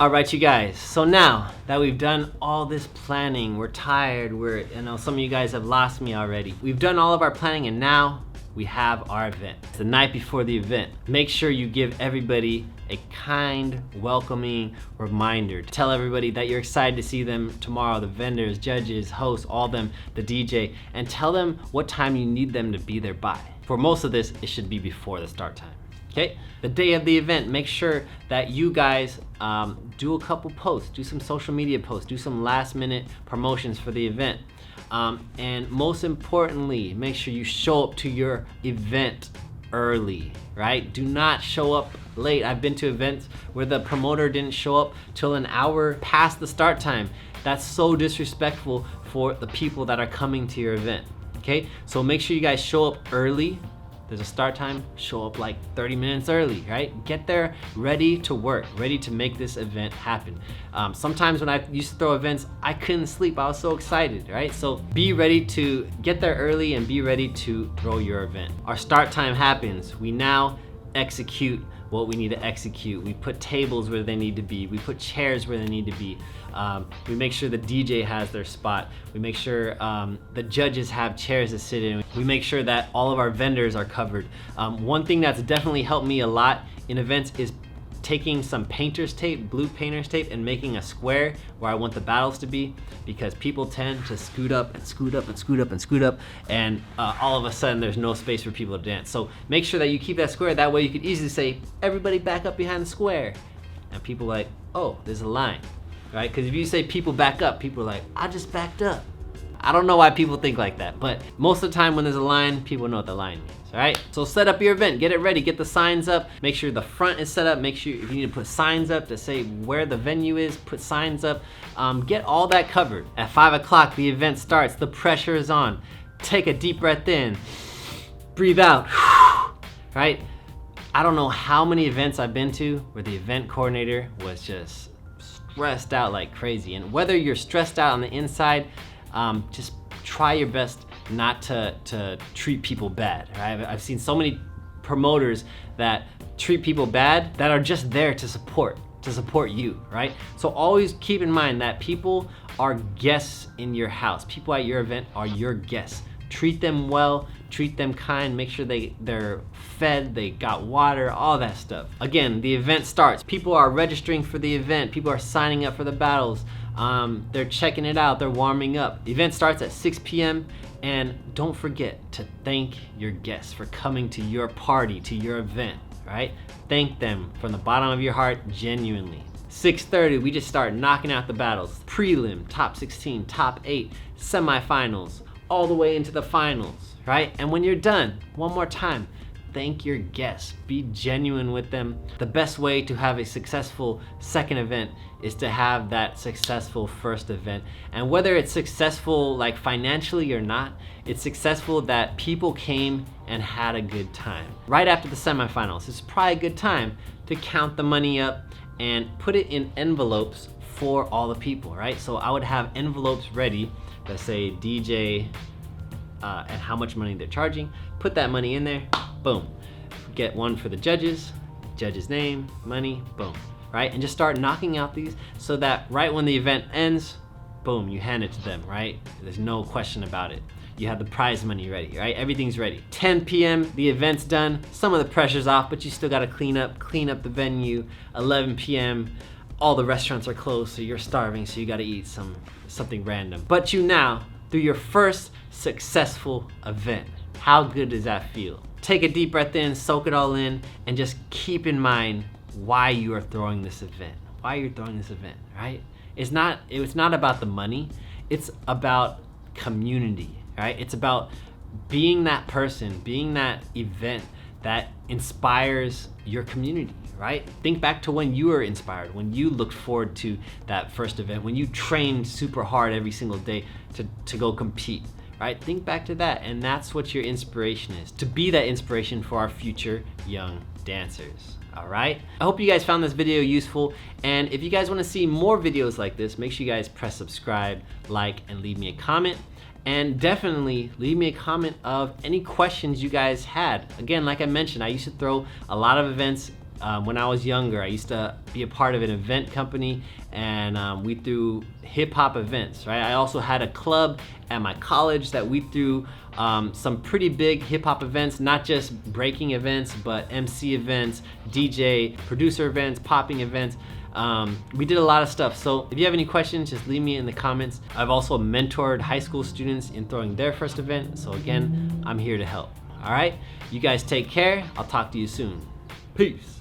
All right, you guys, so now that we've done all this planning, we're tired, some of you guys have lost me already. We've done all of our planning and now we have our event. It's the night before the event. Make sure you give everybody a kind, welcoming reminder. Tell everybody that you're excited to see them tomorrow, the vendors, judges, hosts, all of them, the DJ, and tell them what time you need them to be there by. For most of this, it should be before the start time. Okay, the day of the event, make sure that you guys do a couple posts, do some social media posts, do some last minute promotions for the event. And most importantly, make sure you show up to your event early, right? Do not show up late. I've been to events where the promoter didn't show up till an hour past the start time. That's so disrespectful for the people that are coming to your event, okay? So make sure you guys show up early. There's a start time, show up like 30 minutes early, right? Get there ready to work, ready to make this event happen. Sometimes when I used to throw events, I couldn't sleep. I was so excited, right? So be ready to get there early and be ready to throw your event. Our start time happens. We now execute what we need to execute. We put tables where they need to be. We put chairs where they need to be. We make sure the DJ has their spot. We make sure the judges have chairs to sit in. We make sure that all of our vendors are covered. One thing that's definitely helped me a lot in events is taking some painter's tape, blue painter's tape, and making a square where I want the battles to be, because people tend to scoot up and scoot up and scoot up and scoot up, and all of a sudden there's no space for people to dance. So make sure that you keep that square. That way you could easily say, everybody back up behind the square. And people are like, oh, there's a line, right? Because if you say people back up, people are like, I just backed up. I don't know why people think like that, but most of the time when there's a line, people know what the line means, all right? So set up your event, get it ready, get the signs up, make sure the front is set up, make sure if you need to put signs up to say where the venue is, put signs up, get all that covered. At 5 o'clock, the event starts, the pressure is on. Take a deep breath in, breathe out, right? I don't know how many events I've been to where the event coordinator was just stressed out like crazy. And whether you're stressed out on the inside, just try your best not to treat people bad. Right? I've seen so many promoters that treat people bad that are just there to support you, right? So always keep in mind that people are guests in your house. People at your event are your guests. Treat them well, treat them kind, make sure they're fed, they got water, all that stuff. Again, the event starts. People are registering for the event. People are signing up for the battles. They're checking it out, they're warming up. The event starts at 6 p.m. and don't forget to thank your guests for coming to your party, to your event, right? Thank them from the bottom of your heart, genuinely. 6:30, we just start knocking out the battles. Prelim, top 16, top 8, semifinals, all the way into the finals, right? And when you're done, one more time, thank your guests. Be genuine with them. The best way to have a successful second event is to have that successful first event. And whether it's successful like financially or not, it's successful that people came and had a good time. Right after the semifinals, it's probably a good time to count the money up and put it in envelopes for all the people, right? So I would have envelopes ready that say DJ and how much money they're charging. Put that money in there, boom. Get one for the judges, judge's name, money, boom, right? And just start knocking out these so that right when the event ends, boom, you hand it to them, right? There's no question about it. You have the prize money ready, right? Everything's ready. 10 p.m., the event's done. Some of the pressure's off, but you still gotta clean up the venue. 11 p.m., all the restaurants are closed, so you're starving, so you gotta eat something random. But you now, through your first successful event. How good does that feel? Take a deep breath in, soak it all in, and just keep in mind why you are throwing this event. Why you're throwing this event, right? It's not about the money, it's about community, right? It's about being that person, being that event that inspires your community, right? Think back to when you were inspired, when you looked forward to that first event, when you trained super hard every single day to go compete, right? Think back to that, and that's what your inspiration is, to be that inspiration for our future young dancers. All right, I hope you guys found this video useful, and if you guys want to see more videos like this, make sure you guys press subscribe, like, and leave me a comment. And definitely leave me a comment of any questions you guys had. Again, like I mentioned, I used to throw a lot of events When I was younger, I used to be a part of an event company, and we threw hip hop events, right? I also had a club at my college that we threw some pretty big hip hop events, not just breaking events, but MC events, DJ, producer events, popping events. We did a lot of stuff. So if you have any questions, just leave me in the comments. I've also mentored high school students in throwing their first event. So again, I'm here to help. All right, you guys take care. I'll talk to you soon. Peace.